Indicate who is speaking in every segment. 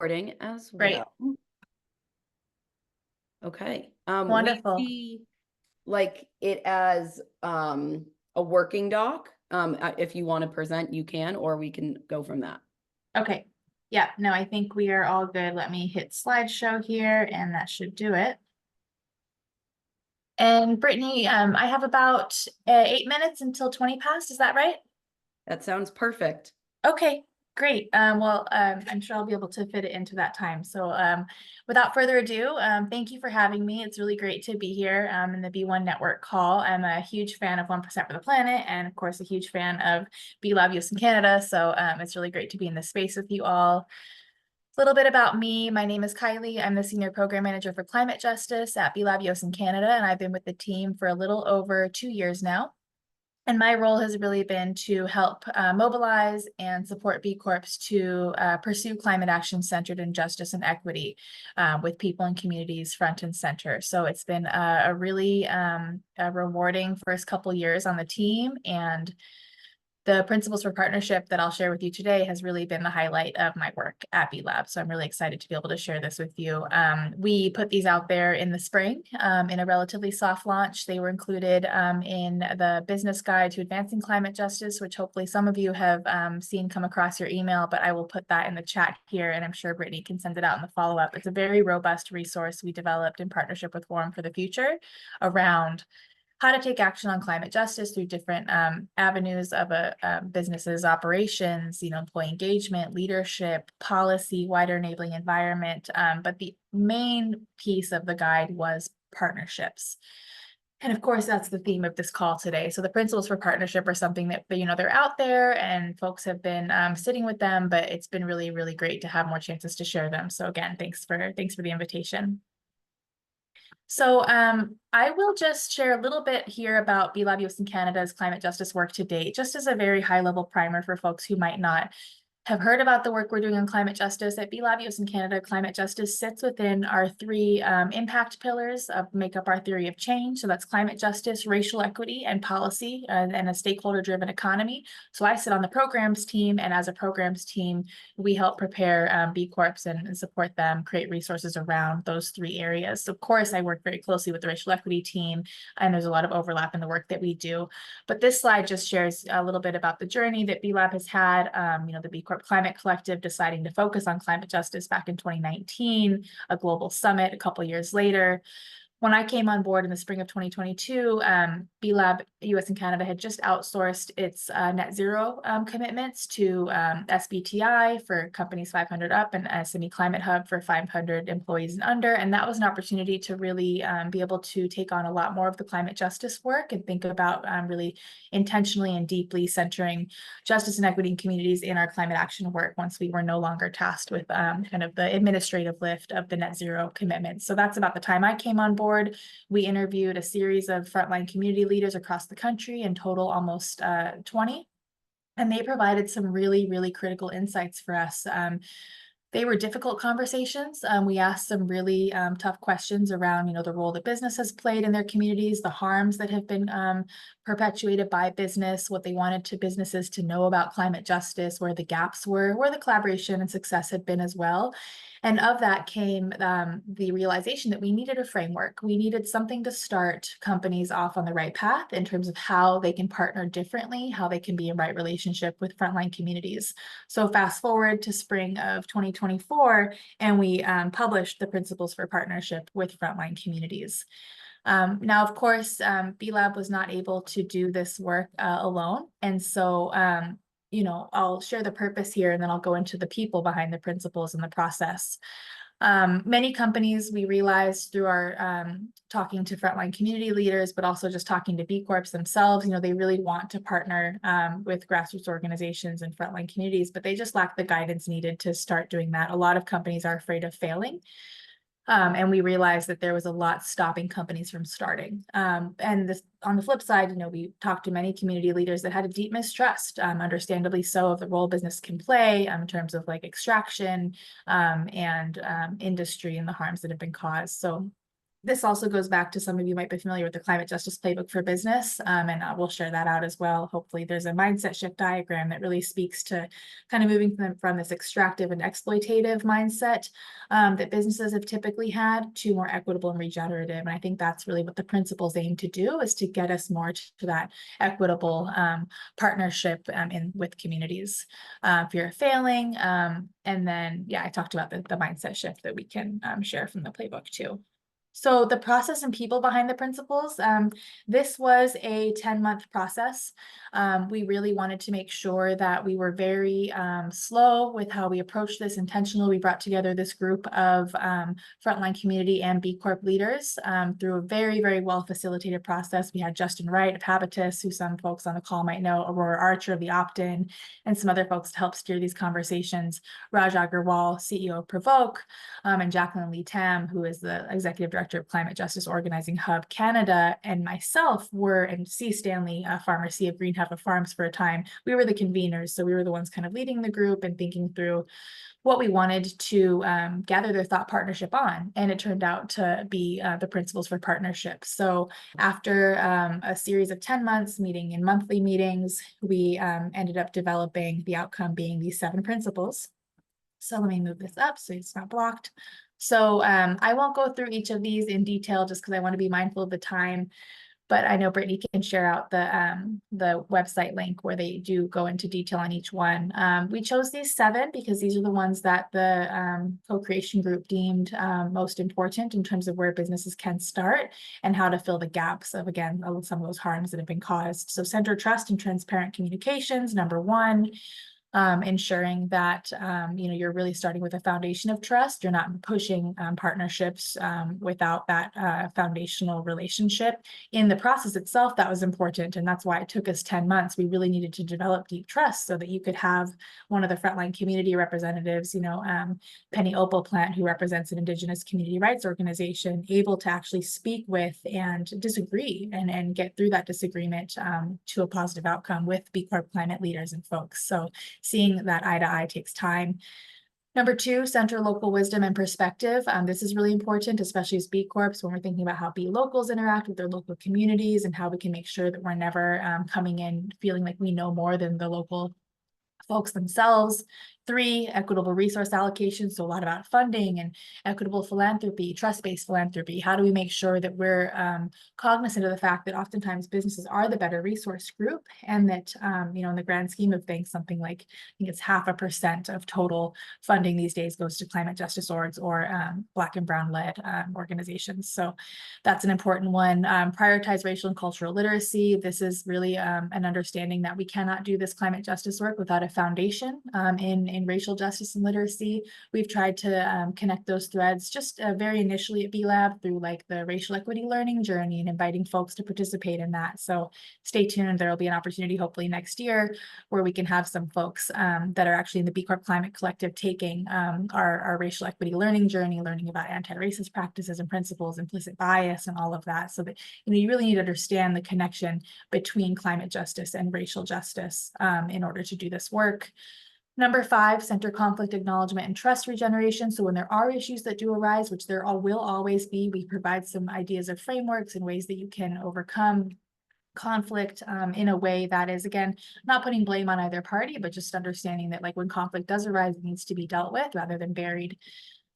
Speaker 1: recording as
Speaker 2: Great.
Speaker 1: well. Okay.
Speaker 2: Wonderful.
Speaker 1: We see like it as a working doc. If you want to present, you can, or we can go from that.
Speaker 2: Okay. Yeah, no, I think we are all good. Let me hit slideshow here and that should do it. And Brittany, I have about 8 minutes until 20 past. Is that right?
Speaker 1: That sounds perfect.
Speaker 2: Okay, great. I'm sure I'll be able to fit it into that time. So without further ado, thank you for having me. It's really great to be here in the B1 Network call. I'm a huge fan of 1% for the Planet and of course a huge fan of B-Lab US and Canada. So it's really great to be in this space with you all. A little bit about me. My name is Kylie. I'm the Senior Program Manager for Climate Justice at B-Lab US and Canada, and I've been with the team for a little over 2 years now. And my role has really been to help mobilize and support B Corps to pursue climate action centered in justice and equity with people and communities front and center. So it's been a really a rewarding first couple years on the team, and the principles for partnership that I'll share with you today has really been the highlight of my work at B-Lab. So I'm really excited to be able to share this with you. We put these out there in the spring in a relatively soft launch. They were included in the business guide to advancing climate justice, which hopefully some of you have seen come across your email, but I will put that in the chat here and I'm sure Brittany can send it out in the follow-up. It's a very robust resource we developed in partnership with Forum for the Future around how to take action on climate justice through different avenues of a business's operations, employee engagement, leadership, policy, wider enabling environment. But the main piece of the guide was partnerships. And of course, that's the theme of this call today. So the principles for partnership are something that, they're out there and folks have been sitting with them, but it's been really, really great to have more chances to share them. So again, thanks for the invitation. So I will just share a little bit here about B-Lab US and Canada's climate justice work to date, just as a very high level primer for folks who might not have heard about the work we're doing on climate justice. At B-Lab US and Canada, climate justice sits within our three impact pillars of make up our theory of change. So that's climate justice, racial equity, and policy, and a stakeholder-driven economy. So I sit on the programs team, and as a programs team, we help prepare B Corps and support them create resources around those three areas. So of course, I work very closely with the racial equity team, and there's a lot of overlap in the work that we do. But this slide just shares a little bit about the journey that B-Lab has had. The B Corp Climate Collective deciding to focus on climate justice back in 2019, a global summit a couple years later. When I came on board in the spring of 2022, B-Lab US and Canada had just outsourced its net zero commitments to SBTI for companies 500 up and SME Climate Hub for 500 employees and under. And that was an opportunity to really be able to take on a lot more of the climate justice work and think about really intentionally and deeply centering justice and equity in communities in our climate action work once we were no longer tasked with kind of the administrative lift of the net zero commitments. So that's about the time I came on board. We interviewed a series of frontline community leaders across the country, in total almost 20, and they provided some really, really critical insights for us. They were difficult conversations. We asked some really tough questions around, the role that business has played in their communities, the harms that have been perpetuated by business, what they wanted to businesses to know about climate justice, where the gaps were, where the collaboration and success had been as well. And of that came the realization that we needed a framework. We needed something to start companies off on the right path in terms of how they can partner differently, how they can be in right relationship with frontline communities. So fast forward to spring of 2024, and we published the principles for partnership with frontline communities. Now, of course, B-Lab was not able to do this work alone. And so I'll share the purpose here and then I'll go into the people behind the principles and the process. Many companies, we realized through our talking to frontline community leaders, but also just talking to B Corps themselves, they really want to partner with grassroots organizations and frontline communities, but they just lack the guidance needed to start doing that. A lot of companies are afraid of failing. And we realized that there was a lot stopping companies from starting. And this, on the flip side, we talked to many community leaders that had a deep mistrust, understandably so, of the role business can play in terms of like extraction and industry and the harms that have been caused. So This also goes back to, some of you might be familiar with the Climate Justice Playbook for Business, and we'll share that out as well. Hopefully there's a mindset shift diagram that really speaks to kind of moving from this extractive and exploitative mindset that businesses have typically had to more equitable and regenerative. And I think that's really what the principles aim to do, is to get us more to that equitable partnership with communities. Fear of failing. And then, yeah, I talked about the mindset shift that we can share from the playbook too. So the process and people behind the principles, this was a 10-month process. We really wanted to make sure that we were very slow with how we approached this, intentional. We brought together this group of frontline community and B Corp leaders through a very, very well facilitated process. We had Justin Wright of Habitus, who some folks on the call might know, Aurora Archer of the Opt-in, and some other folks to help steer these conversations. Raj Agarwal, CEO of Provoke, and Jacqueline Lee Tam, who is the Executive Director of Climate Justice Organizing Hub Canada, and myself were, and C. Stanley, Farmer C of Green Hub Farms for a time, we were the conveners. So we were the ones kind of leading the group and thinking through what we wanted to gather their thought partnership on. And it turned out to be the principles for partnership. So after a series of 10 months meeting in monthly meetings, we ended up developing the outcome being these 7 principles. So let me move this up so it's not blocked. So I won't go through each of these in detail just because I want to be mindful of the time, but I know Brittany can share out the website link where they do go into detail on each one. We chose these 7 because these are the ones that the co-creation group deemed most important in terms of where businesses can start and how to fill the gaps of, again, some of those harms that have been caused. So center trust and transparent communications, number 1. Ensuring that you're really starting with a foundation of trust. You're not pushing partnerships without that foundational relationship. In the process itself, that was important, and that's why it took us 10 months. We really needed to develop deep trust so that you could have one of the frontline community representatives, Penny Opal Plant, who represents an Indigenous community rights organization, able to actually speak with and disagree and get through that disagreement to a positive outcome with B Corp climate leaders and folks. So seeing that eye to eye takes time. Number 2, center local wisdom and perspective. This is really important, especially as B Corps, when we're thinking about how B locals interact with their local communities and how we can make sure that we're never coming in feeling like we know more than the local folks themselves. 3, equitable resource allocation. So a lot about funding and equitable philanthropy, trust-based philanthropy. How do we make sure that we're cognizant of the fact that oftentimes businesses are the better resource group, and that, in the grand scheme of things, something like, I think it's 0.5% of total funding these days goes to climate justice orgs or Black and Brown led organizations. So that's an important one. Prioritize racial and cultural literacy. This is really an understanding that we cannot do this climate justice work without a foundation in racial justice and literacy. We've tried to connect those threads just very initially at B Lab through like the racial equity learning journey and inviting folks to participate in that. So stay tuned. There will be an opportunity hopefully next year where we can have some folks that are actually in the B Corp Climate Collective taking our racial equity learning journey, learning about anti-racist practices and principles, implicit bias, and all of that. So that you really need to understand the connection between climate justice and racial justice in order to do this work. Number 5, center conflict acknowledgement and trust regeneration. So when there are issues that do arise, which there will always be, we provide some ideas of frameworks and ways that you can overcome conflict in a way that is, again, not putting blame on either party, but just understanding that like when conflict does arise, it needs to be dealt with rather than buried.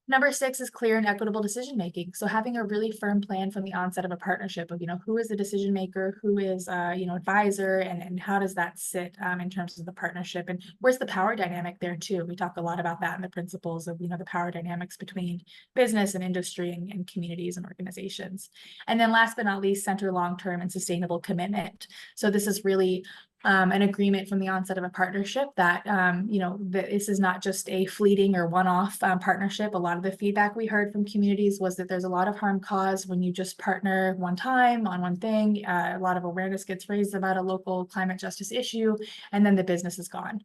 Speaker 2: Number 6 is clear and equitable decision-making. So having a really firm plan from the onset of a partnership of, who is the decision maker, who is, advisor, and how does that sit in terms of the partnership, and where's the power dynamic there too. We talk a lot about that in the principles of, the power dynamics between business and industry and communities and organizations. And then last but not least, center long-term and sustainable commitment. So this is really an agreement from the onset of a partnership that, that this is not just a fleeting or one-off partnership. A lot of the feedback we heard from communities was that there's a lot of harm caused when you just partner one time on one thing. A lot of awareness gets raised about a local climate justice issue, and then the business is gone.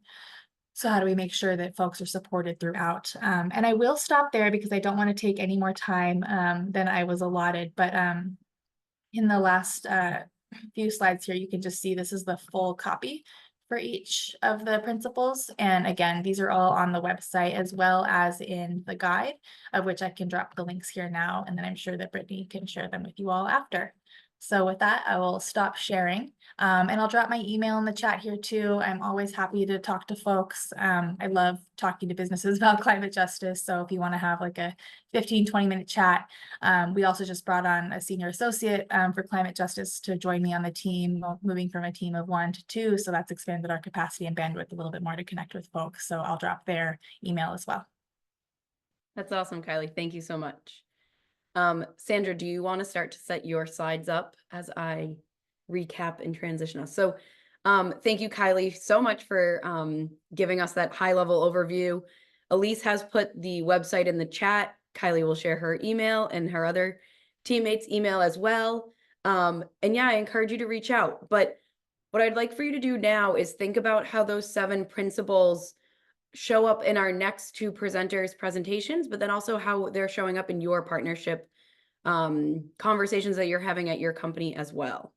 Speaker 2: So how do we make sure that folks are supported throughout? And I will stop there because I don't want to take any more time than I was allotted. But in the last few slides here, you can just see this is the full copy for each of the principles. And again, these are all on the website as well as in the guide, of which I can drop the links here now. And then I'm sure that Brittany can share them with you all after. So with that, I will stop sharing. And I'll drop my email in the chat here too. I'm always happy to talk to folks. I love talking to businesses about climate justice. So if you want to have like a 15-20 minute chat, we also just brought on a senior associate for climate justice to join me on the team, moving from a team of 1 to 2. So that's expanded our capacity and bandwidth a little bit more to connect with folks. So I'll drop their email as well.
Speaker 1: That's awesome, Kylie. Thank you so much. Sandra, do you want to start to set your slides up as I recap and transition us? So thank you, Kylie, so much for giving us that high-level overview. Elise has put the website in the chat. Kylie will share her email and her other teammates' email as well. And yeah, I encourage you to reach out. But what I'd like for you to do now is think about how those 7 principles show up in our next 2 presenters' presentations, but then also how they're showing up in your partnership conversations that you're having at your company as well.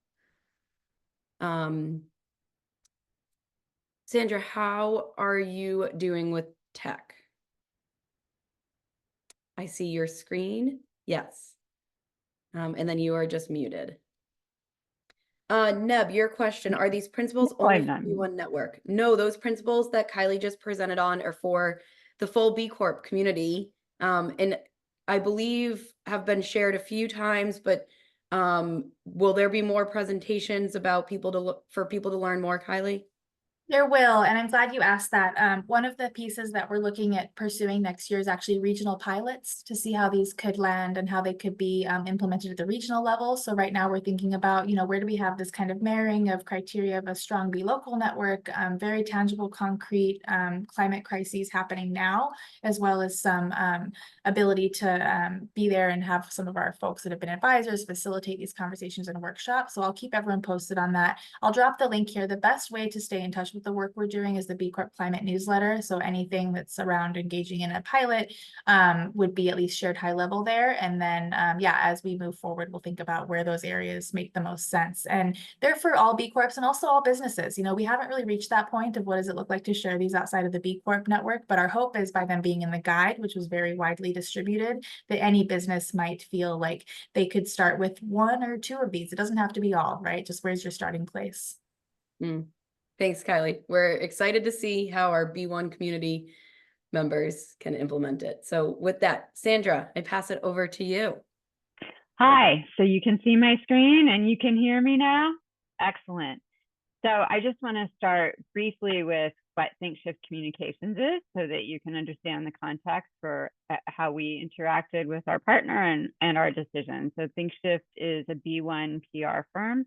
Speaker 1: Sandra, how are you doing with tech? I see your screen. Yes. And then you are just muted. Neb, your question, are these principles only for B1 Network? No, those principles that Kylie just presented on are for the full B Corp community. And I believe have been shared a few times, but will there be more presentations about for people to learn more, Kylie?
Speaker 2: There will, and I'm glad you asked that. One of the pieces that we're looking at pursuing next year is actually regional pilots to see how these could land and how they could be implemented at the regional level. So right now we're thinking about, where do we have this kind of marrying of criteria of a strong Be Local network, very tangible, concrete climate crises happening now, as well as some ability to be there and have some of our folks that have been advisors facilitate these conversations and workshops. So I'll keep everyone posted on that. I'll drop the link here. The best way to stay in touch with the work we're doing is the B Corp Climate newsletter. So anything that's around engaging in a pilot would be at least shared high level there. And then, yeah, as we move forward, we'll think about where those areas make the most sense. And they're for all B Corps and also all businesses. We haven't really reached that point of what does it look like to share these outside of the B Corp network, but our hope is by them being in the guide, which was very widely distributed, that any business might feel like they could start with 1 or 2 of these. It doesn't have to be all, right? Just where's your starting place?
Speaker 1: Thanks, Kylie. We're excited to see how our B1 community members can implement it. So with that, Sandra, I pass it over to you.
Speaker 3: Hi, so you can see my screen and you can hear me now? Excellent. So I just want to start briefly with what ThinkShift Communications is so that you can understand the context for how we interacted with our partner and our decision. So ThinkShift is a B1 PR firm.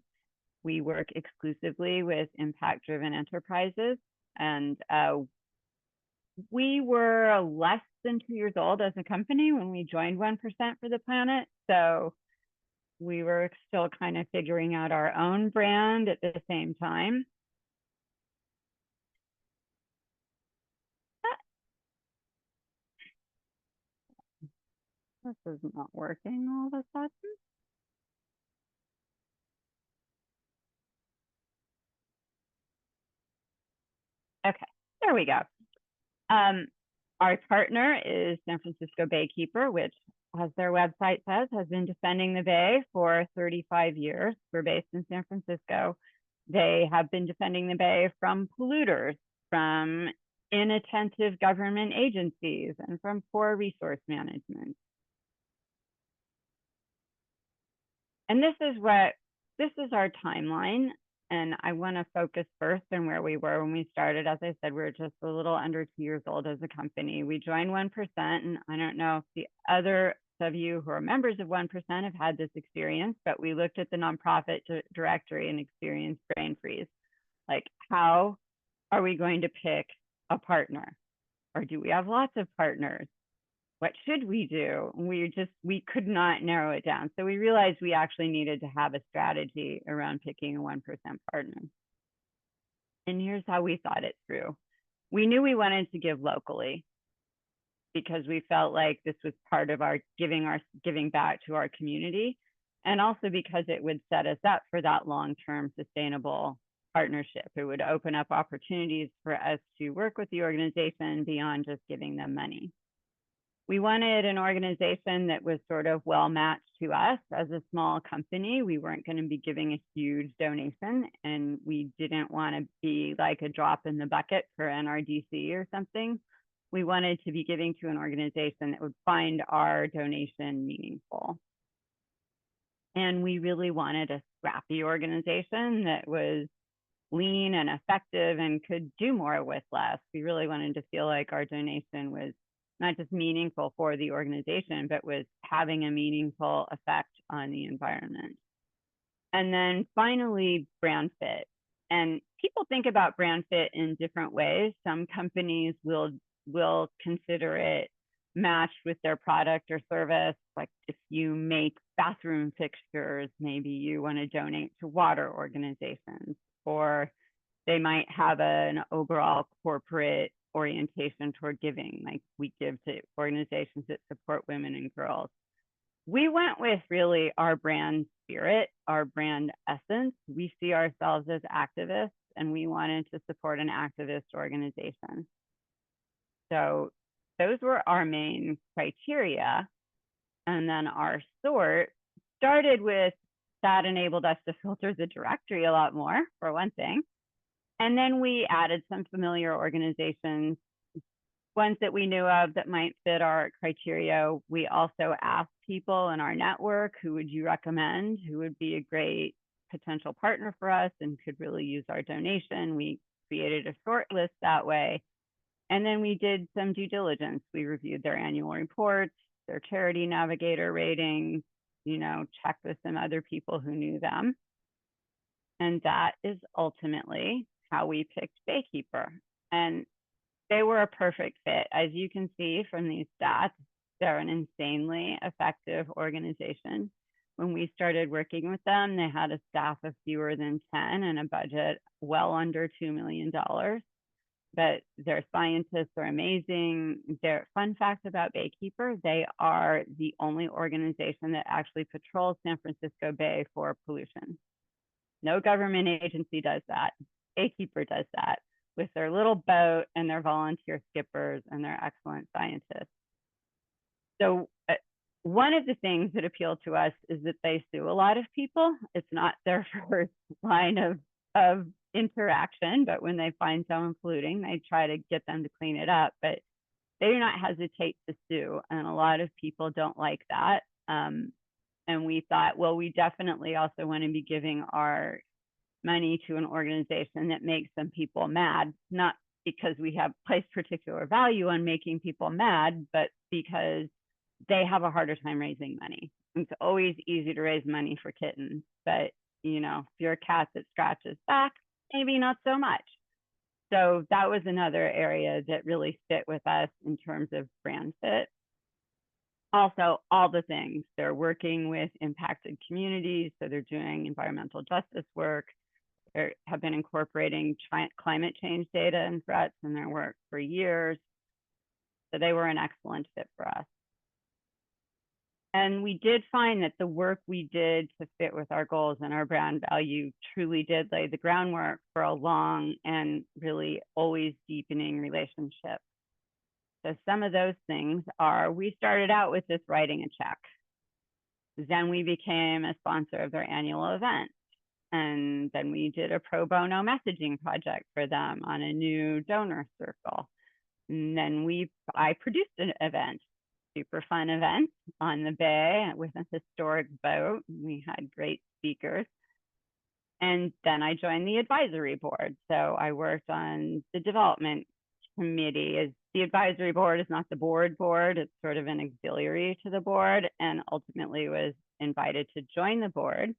Speaker 3: We work exclusively with impact-driven enterprises, and we were less than 2 years old as a company when we joined 1% for the Planet. So we were still kind of figuring out our own brand at the same time. This is not working all of a sudden. Okay, there we go. Our partner is San Francisco Baykeeper, which, as their website says, has been defending the Bay for 35 years. We're based in San Francisco. They have been defending the Bay from polluters, from inattentive government agencies, and from poor resource management. And this is our timeline. And I want to focus first on where we were when we started. As I said, we were just a little under 2 years old as a company. We joined 1%, and I don't know if the other of you who are members of 1% have had this experience, but we looked at the nonprofit directory and experienced brain freeze. Like, how are we going to pick a partner? Or do we have lots of partners? What should we do? We could not narrow it down. So we realized we actually needed to have a strategy around picking a 1% partner. And here's how we thought it through. We knew we wanted to give locally because we felt like this was part of our giving back to our community, and also because it would set us up for that long-term sustainable partnership. It would open up opportunities for us to work with the organization beyond just giving them money. We wanted an organization that was sort of well matched to us. As a small company, we weren't going to be giving a huge donation, and we didn't want to be like a drop in the bucket for NRDC or something. We wanted to be giving to an organization that would find our donation meaningful. And we really wanted a scrappy organization that was lean and effective and could do more with less. We really wanted to feel like our donation was not just meaningful for the organization, but was having a meaningful effect on the environment. And then finally, brand fit. And people think about brand fit in different ways. Some companies will consider it matched with their product or service. Like if you make bathroom fixtures, maybe you want to donate to water organizations, or they might have an overall corporate orientation toward giving, like we give to organizations that support women and girls. We went with really our brand spirit, our brand essence. We see ourselves as activists, and we wanted to support an activist organization. So those were our main criteria. And then our sort started with that enabled us to filter the directory a lot more, for one thing. And then we added some familiar organizations, ones that we knew of that might fit our criteria. We also asked people in our network, who would you recommend, who would be a great potential partner for us and could really use our donation. We created a short list that way. And then we did some due diligence. We reviewed their annual reports, their charity navigator ratings, checked with some other people who knew them. And that is ultimately how we picked Baykeeper. And they were a perfect fit. As you can see from these stats, they're an insanely effective organization. When we started working with them, they had a staff of fewer than 10 and a budget well under $2 million. But their scientists are amazing. Their fun fact about Baykeeper, they are the only organization that actually patrols San Francisco Bay for pollution. No government agency does that. Baykeeper does that with their little boat and their volunteer skippers and their excellent scientists. So one of the things that appealed to us is that they sue a lot of people. It's not their first line of interaction, but when they find someone polluting, they try to get them to clean it up, but they do not hesitate to sue. And a lot of people don't like that. And we thought, well, we definitely also want to be giving our money to an organization that makes some people mad, not because we have placed particular value on making people mad, but because they have a harder time raising money. It's always easy to raise money for kittens, but if you're a cat that scratches back, maybe not so much. So that was another area that really fit with us in terms of brand fit. Also, all the things. They're working with impacted communities, so they're doing environmental justice work. They have been incorporating climate change data and threats in their work for years. So they were an excellent fit for us. And we did find that the work we did to fit with our goals and our brand value truly did lay the groundwork for a long and really always deepening relationship. So some of those things are, we started out with just writing a check. Then we became a sponsor of their annual event. And then we did a pro bono messaging project for them on a new donor circle. And then I produced an event, super fun event on the bay with a historic boat. We had great speakers. And then I joined the advisory board. So I worked on the development committee. The advisory board is not the board, it's sort of an auxiliary to the board, and ultimately was invited to join the board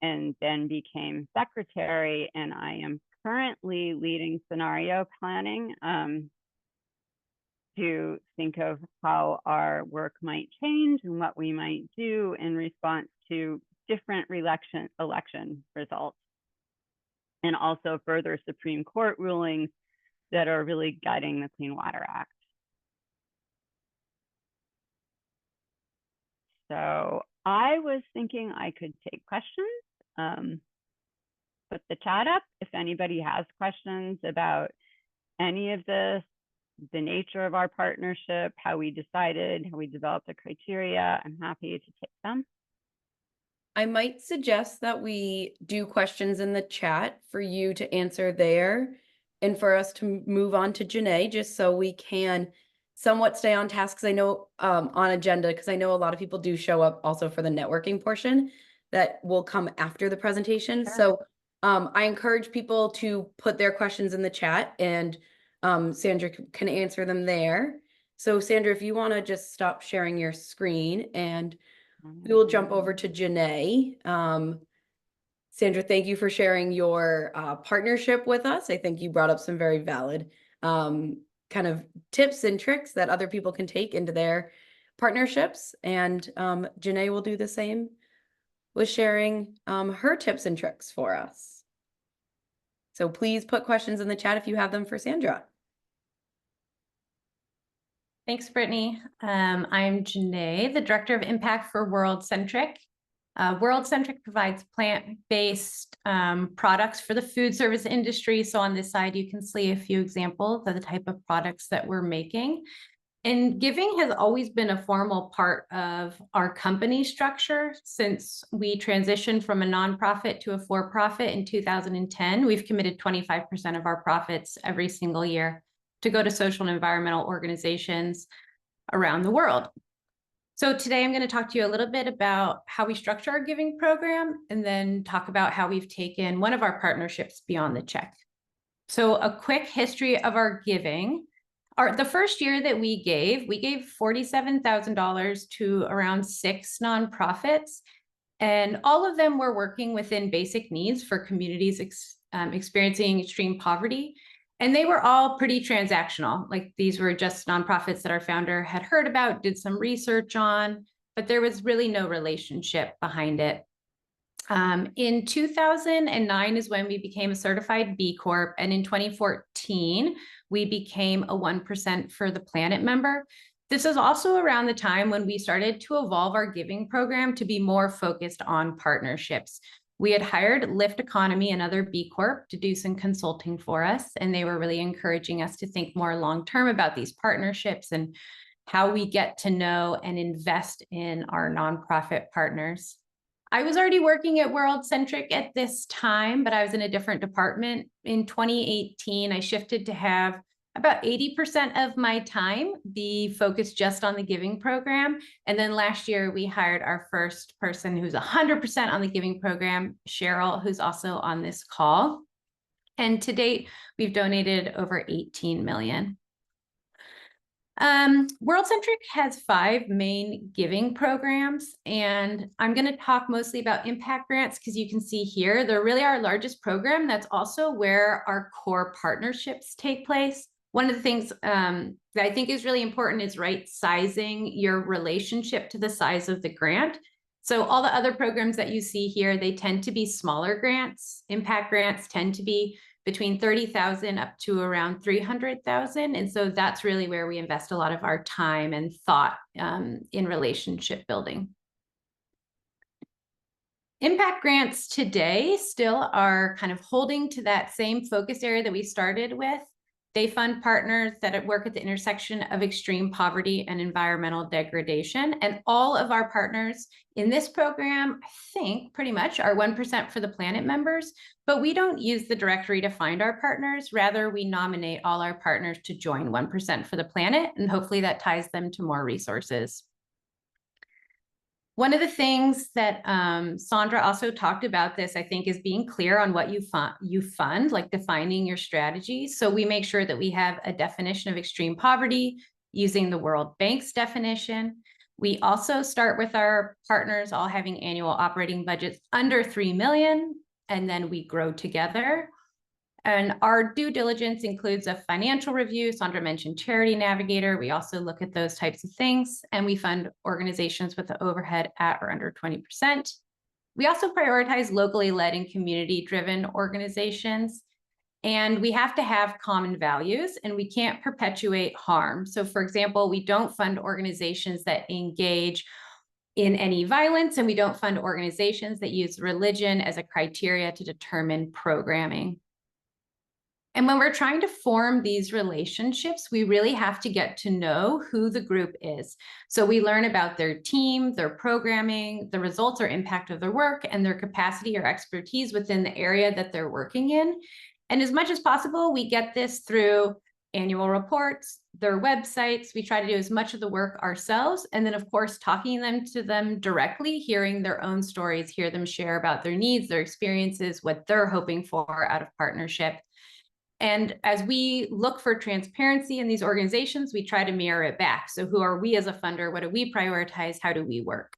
Speaker 3: and then became secretary. And I am currently leading scenario planning to think of how our work might change and what we might do in response to different election results, and also further Supreme Court rulings that are really gutting the Clean Water Act. So I was thinking I could take questions. put the chat up. If anybody has questions about any of this, the nature of our partnership, how we decided, how we developed the criteria, I'm happy to take them.
Speaker 1: I might suggest that we do questions in the chat for you to answer there and for us to move on to Janae, just so we can somewhat stay on task. Because I know on agenda, because I know a lot of people do show up also for the networking portion that will come after the presentation.
Speaker 3: Sure.
Speaker 1: So I encourage people to put their questions in the chat, and Sandra can answer them there. So Sandra, if you want to just stop sharing your screen, and we will jump over to Janae. Sandra, thank you for sharing your partnership with us. I think you brought up some very valid kind of tips and tricks that other people can take into their partnerships. And Janae will do the same with sharing her tips and tricks for us. So please put questions in the chat if you have them for Sandra.
Speaker 4: Thanks, Brittany. I'm Janae, the Director of Impact for World Centric. World Centric provides plant-based products for the food service industry. So on this side, you can see a few examples of the type of products that we're making. And giving has always been a formal part of our company structure. Since we transitioned from a nonprofit to a for-profit in 2010, we've committed 25% of our profits every single year to go to social and environmental organizations around the world. So today I'm going to talk to you a little bit about how we structure our giving program, and then talk about how we've taken one of our partnerships beyond the check. So a quick history of our giving. The first year that we gave $47,000 to around 6 nonprofits, and all of them were working within basic needs for communities experiencing extreme poverty. And they were all pretty transactional. Like, these were just nonprofits that our founder had heard about, did some research on, but there was really no relationship behind it. In 2009 is when we became a certified B Corp. And in 2014, we became a 1% for the Planet member. This is also around the time when we started to evolve our giving program to be more focused on partnerships. We had hired Lyft Economy, another B Corp, to do some consulting for us, and they were really encouraging us to think more long-term about these partnerships and how we get to know and invest in our nonprofit partners. I was already working at World Centric at this time, but I was in a different department. In 2018, I shifted to have about 80% of my time be focused just on the giving program. And then last year, we hired our first person who's 100% on the giving program, Cheryl, who's also on this call. And to date, we've donated over 18 million. World Centric has 5 main giving programs, and I'm going to talk mostly about impact grants because you can see here, they're really our largest program. That's also where our core partnerships take place. One of the things that I think is really important is right sizing your relationship to the size of the grant. So all the other programs that you see here, they tend to be smaller grants. Impact grants tend to be between 30,000 up to around 300,000. And so that's really where we invest a lot of our time and thought in relationship building. Impact grants today still are kind of holding to that same focus area that we started with. They fund partners that work at the intersection of extreme poverty and environmental degradation. And all of our partners in this program, I think pretty much are 1% for the Planet members, but we don't use the directory to find our partners. Rather, we nominate all our partners to join 1% for the Planet, and hopefully that ties them to more resources. One of the things that Sandra also talked about this, I think, is being clear on what you fund, like defining your strategy. So we make sure that we have a definition of extreme poverty using the World Bank's definition. We also start with our partners all having annual operating budgets under 3 million, and then we grow together. And our due diligence includes a financial review. Sandra mentioned Charity Navigator. We also look at those types of things, and we fund organizations with the overhead at or under 20%. We also prioritize locally led and community-driven organizations, and we have to have common values, and we can't perpetuate harm. So for example, we don't fund organizations that engage in any violence, and we don't fund organizations that use religion as a criteria to determine programming. And when we're trying to form these relationships, we really have to get to know who the group is. So we learn about their team, their programming, the results or impact of their work, and their capacity or expertise within the area that they're working in. And as much as possible, we get this through annual reports, their websites. We try to do as much of the work ourselves. And then, of course, talking to them directly, hearing their own stories, hear them share about their needs, their experiences, what they're hoping for out of partnership. And as we look for transparency in these organizations, we try to mirror it back. So who are we as a funder? What do we prioritize? How do we work?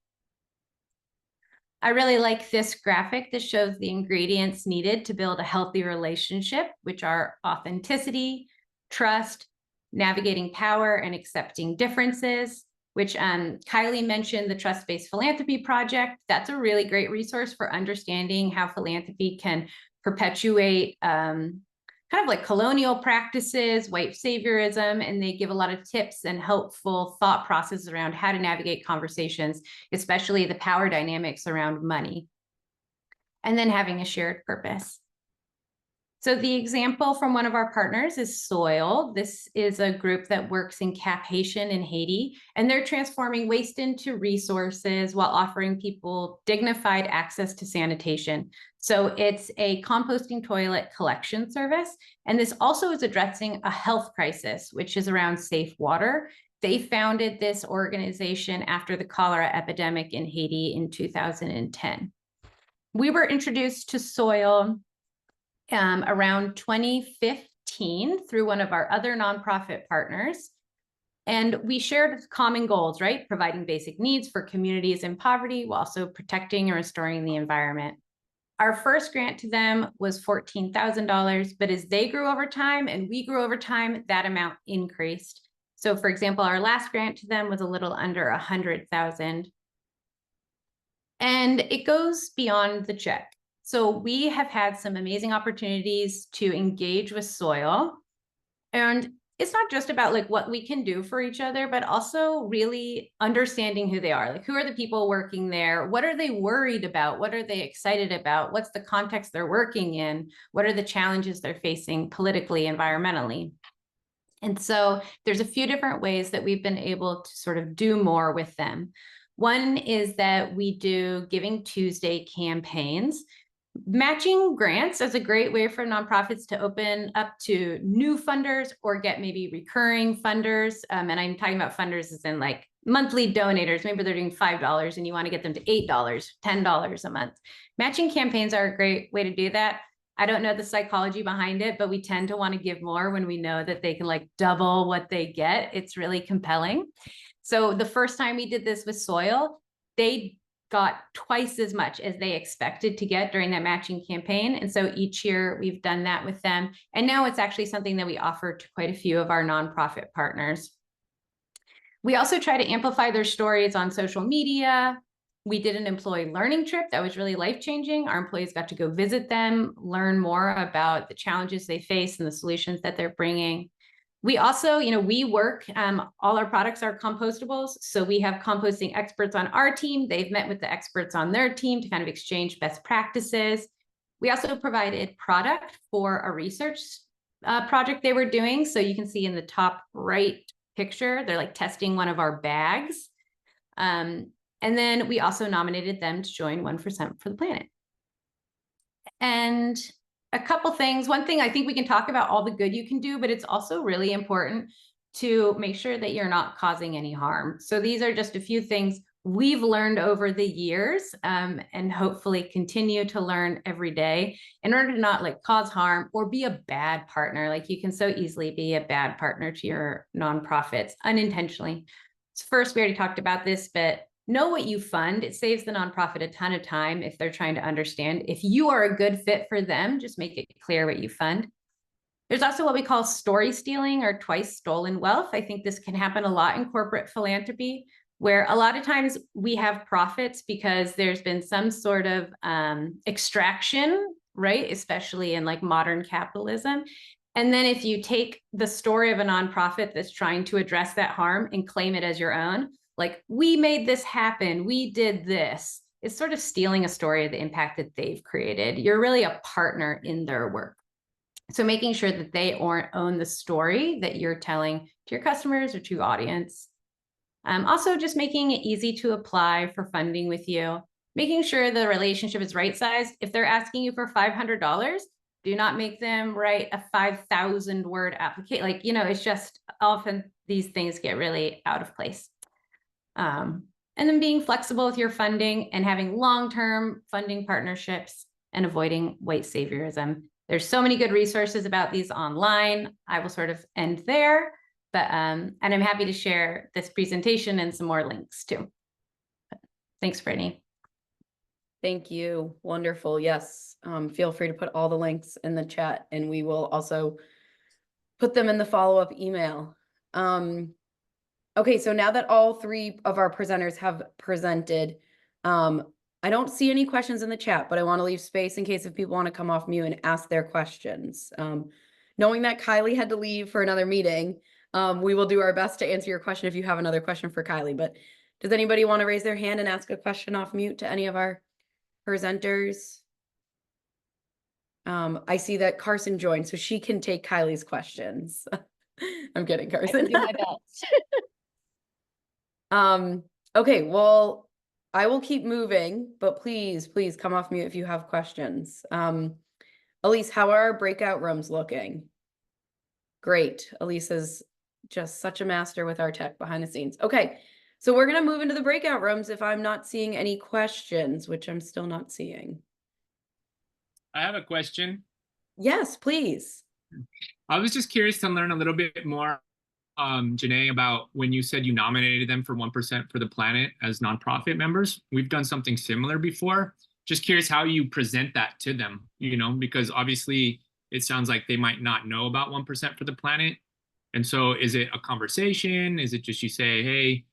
Speaker 4: I really like this graphic. This shows the ingredients needed to build a healthy relationship, which are authenticity, trust, navigating power, and accepting differences, which Kylie mentioned the Trust-Based Philanthropy Project. That's a really great resource for understanding how philanthropy can perpetuate kind of like colonial practices, white saviorism, and they give a lot of tips and helpful thought processes around how to navigate conversations, especially the power dynamics around money, and then having a shared purpose. So the example from one of our partners is Soil. This is a group that works in Cap Haitian in Haiti, and they're transforming waste into resources while offering people dignified access to sanitation. So it's a composting toilet collection service. And this also is addressing a health crisis, which is around safe water. They founded this organization after the cholera epidemic in Haiti in 2010. We were introduced to Soil around 2015 through one of our other nonprofit partners. And we shared common goals, right? Providing basic needs for communities in poverty while also protecting and restoring the environment. Our first grant to them was $14,000, but as they grew over time and we grew over time, that amount increased. So for example, our last grant to them was a little under 100,000. And it goes beyond the check. So we have had some amazing opportunities to engage with Soil. And it's not just about like what we can do for each other, but also really understanding who they are. Like, who are the people working there? What are they worried about? What are they excited about? What's the context they're working in? What are the challenges they're facing politically, environmentally? And so there's a few different ways that we've been able to sort of do more with them. One is that we do Giving Tuesday campaigns. Matching grants is a great way for nonprofits to open up to new funders or get maybe recurring funders. And I'm talking about funders as in like monthly donators. Maybe they're doing $5 and you want to get them to $8, $10 a month. Matching campaigns are a great way to do that. I don't know the psychology behind it, but we tend to want to give more when we know that they can like double what they get. It's really compelling. So the first time we did this with Soil, they got twice as much as they expected to get during that matching campaign. And so each year we've done that with them. And now it's actually something that we offer to quite a few of our nonprofit partners. We also try to amplify their stories on social media. We did an employee learning trip that was really life-changing. Our employees got to go visit them, learn more about the challenges they face and the solutions that they're bringing. We also, we work, all our products are compostables. So we have composting experts on our team. They've met with the experts on their team to kind of exchange best practices. We also provided product for a research project they were doing. So you can see in the top right picture, they're like testing one of our bags. And then we also nominated them to join 1% for the Planet. And a couple things. One thing, I think we can talk about all the good you can do, but it's also really important to make sure that you're not causing any harm. So these are just a few things we've learned over the years, and hopefully continue to learn every day in order to not like cause harm or be a bad partner. Like, you can so easily be a bad partner to your nonprofits unintentionally. So first, we already talked about this, but know what you fund. It saves the nonprofit a ton of time if they're trying to understand. If you are a good fit for them, just make it clear what you fund. There's also what we call story stealing or twice stolen wealth. I think this can happen a lot in corporate philanthropy, where a lot of times we have profits because there's been some sort of extraction, right? Especially in like modern capitalism. And then if you take the story of a nonprofit that's trying to address that harm and claim it as your own, like, we made this happen, we did this. It's sort of stealing a story of the impact that they've created. You're really a partner in their work. So making sure that they own the story that you're telling to your customers or to your audience. Also, just making it easy to apply for funding with you, making sure the relationship is right sized. If they're asking you for $500, do not make them write a 5,000 word application. Like, you know, it's just often these things get really out of place. And then being flexible with your funding and having long-term funding partnerships and avoiding white saviorism. There's so many good resources about these online. I will sort of end there, but and I'm happy to share this presentation and some more links too. Thanks, Brittany.
Speaker 1: Thank you. Wonderful. Yes. Feel free to put all the links in the chat, and we will also put them in the follow-up email. Okay, so now that all three of our presenters have presented, I don't see any questions in the chat, but I want to leave space in case if people want to come off mute and ask their questions. Knowing that Kylie had to leave for another meeting, we will do our best to answer your question if you have another question for Kylie. But does anybody want to raise their hand and ask a question off mute to any of our presenters? I see that Carson joined, so she can take Kylie's questions. I'm kidding, Carson.
Speaker 5: I can do my best.
Speaker 1: Okay, well, I will keep moving, but please come off mute if you have questions. Elise, how are our breakout rooms looking? Great. Elise is just such a master with our tech behind the scenes. Okay, so we're gonna move into the breakout rooms if I'm not seeing any questions, which I'm still not seeing.
Speaker 6: I have a question.
Speaker 1: Yes, please.
Speaker 6: I was just curious to learn a little bit more, Janae, about when you said you nominated them for 1% for the Planet as nonprofit members. We've done something similar before. Just curious how you present that to them, you know, because obviously it sounds like they might not know about 1% for the Planet. And so is it a conversation? Is it just you say, hey,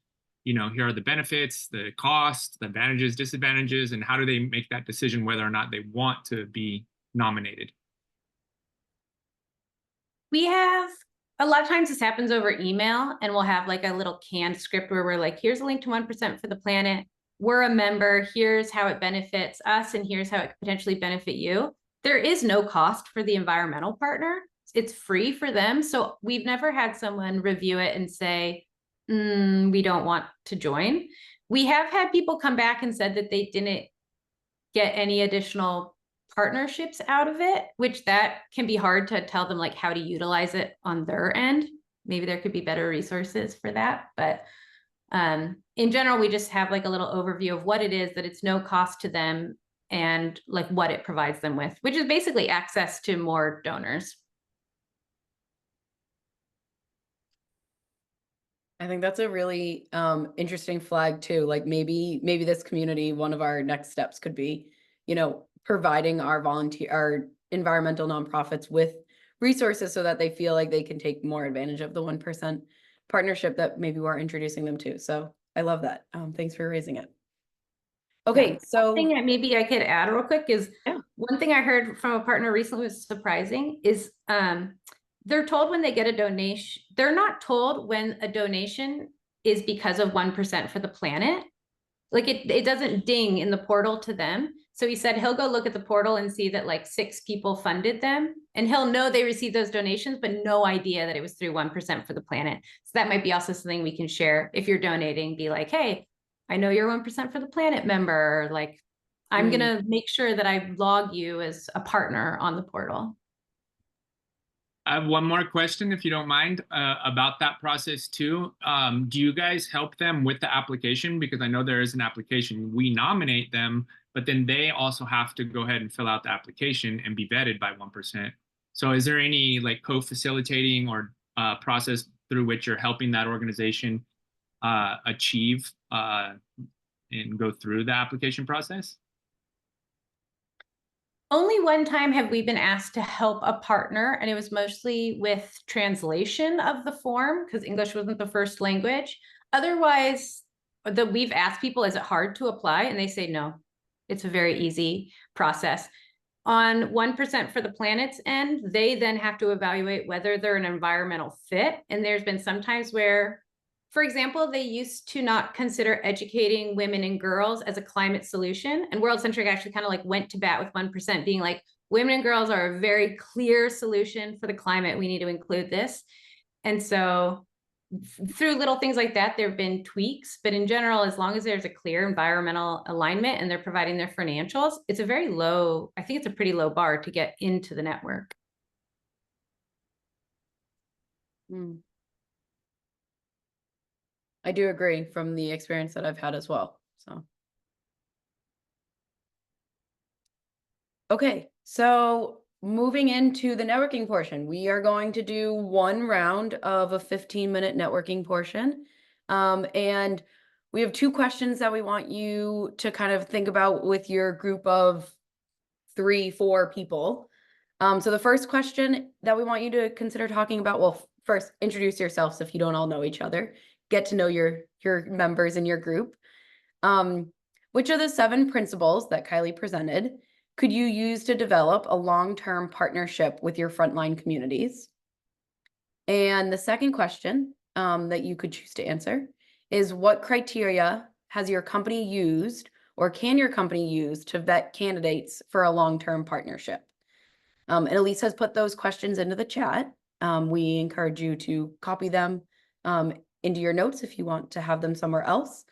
Speaker 6: you know, here are the benefits, the costs, the advantages, disadvantages, and how do they make that decision whether or not they want to be nominated?
Speaker 4: We have a lot of times this happens over email, and we'll have like a little canned script where we're like, here's a link to 1% for the Planet. We're a member. Here's how it benefits us, and here's how it could potentially benefit you. There is no cost for the environmental partner. It's free for them. So we've never had someone review it and say, we don't want to join. We have had people come back and said that they didn't get any additional partnerships out of it, which that can be hard to tell them like how to utilize it on their end. Maybe there could be better resources for that. But in general, we just have like a little overview of what it is, that it's no cost to them, and like what it provides them with, which is basically access to more donors.
Speaker 1: I think that's a really interesting flag too. Like maybe this community, one of our next steps could be, you know, providing our environmental nonprofits with resources so that they feel like they can take more advantage of the 1% partnership that maybe we're introducing them to. So I love that. Thanks for raising it. Okay, so
Speaker 4: one thing that maybe I could add real quick is
Speaker 1: Yeah.
Speaker 4: one thing I heard from a partner recently was surprising is they're told when they get a donation, they're not told when a donation is because of 1% for the Planet. Like it doesn't ding in the portal to them. So he said he'll go look at the portal and see that like 6 people funded them, and he'll know they received those donations, but no idea that it was through 1% for the Planet. So that might be also something we can share. If you're donating, be like, hey, I know you're 1% for the Planet member. Like, I'm gonna make sure that I log you as a partner on the portal.
Speaker 6: I have one more question, if you don't mind, about that process too. Do you guys help them with the application? Because I know there is an application. We nominate them, but then they also have to go ahead and fill out the application and be vetted by 1%. So is there any like co-facilitating or process through which you're helping that organization achieve and go through the application process?
Speaker 4: Only one time have we been asked to help a partner, and it was mostly with translation of the form because English wasn't the first language. Otherwise, we've asked people, is it hard to apply? And they say no, it's a very easy process. On 1% for the Planet's end, they then have to evaluate whether they're an environmental fit. And there's been some times where for example, they used to not consider educating women and girls as a climate solution. And World Centric actually kind of like went to bat with 1%, being like, women and girls are a very clear solution for the climate. We need to include this. And so through little things like that, there have been tweaks, but in general, as long as there's a clear environmental alignment and they're providing their financials, it's a very low, I think it's a pretty low bar to get into the network.
Speaker 1: I do agree from the experience that I've had as well. So. Okay, so moving into the networking portion, we are going to do one round of a 15-minute networking portion. And we have 2 questions that we want you to kind of think about with your group of 3, 4 people. So the first question that we want you to consider talking about, well, first introduce yourselves if you don't all know each other, get to know your members in your group. Which of the 7 principles that Kylie presented could you use to develop a long-term partnership with your frontline communities? And the second question that you could choose to answer is, what criteria has your company used or can your company use to vet candidates for a long-term partnership? And Elise has put those questions into the chat. We encourage you to copy them into your notes if you want to have them somewhere else.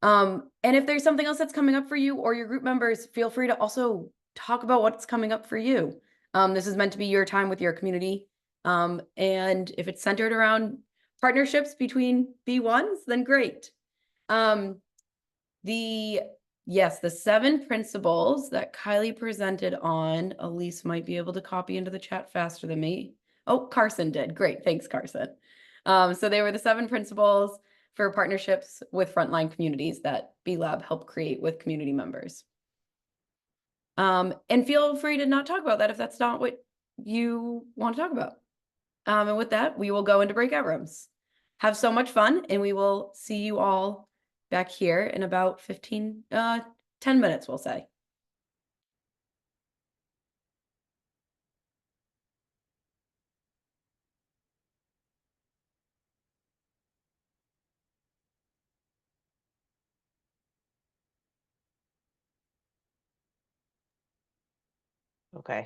Speaker 1: And if there's something else that's coming up for you or your group members, feel free to also talk about what's coming up for you. This is meant to be your time with your community. And if it's centered around partnerships between B1s, then great. The 7 principles that Kylie presented on, Elise might be able to copy into the chat faster than me. Oh, Carson did. Great. Thanks, Carson. So they were the 7 principles for partnerships with frontline communities that B-Lab helped create with community members. And feel free to not talk about that if that's not what you want to talk about. And with that, we will go into breakout rooms. Have so much fun, and we will see you all back here in about 10 minutes, we'll say.
Speaker 5: Okay.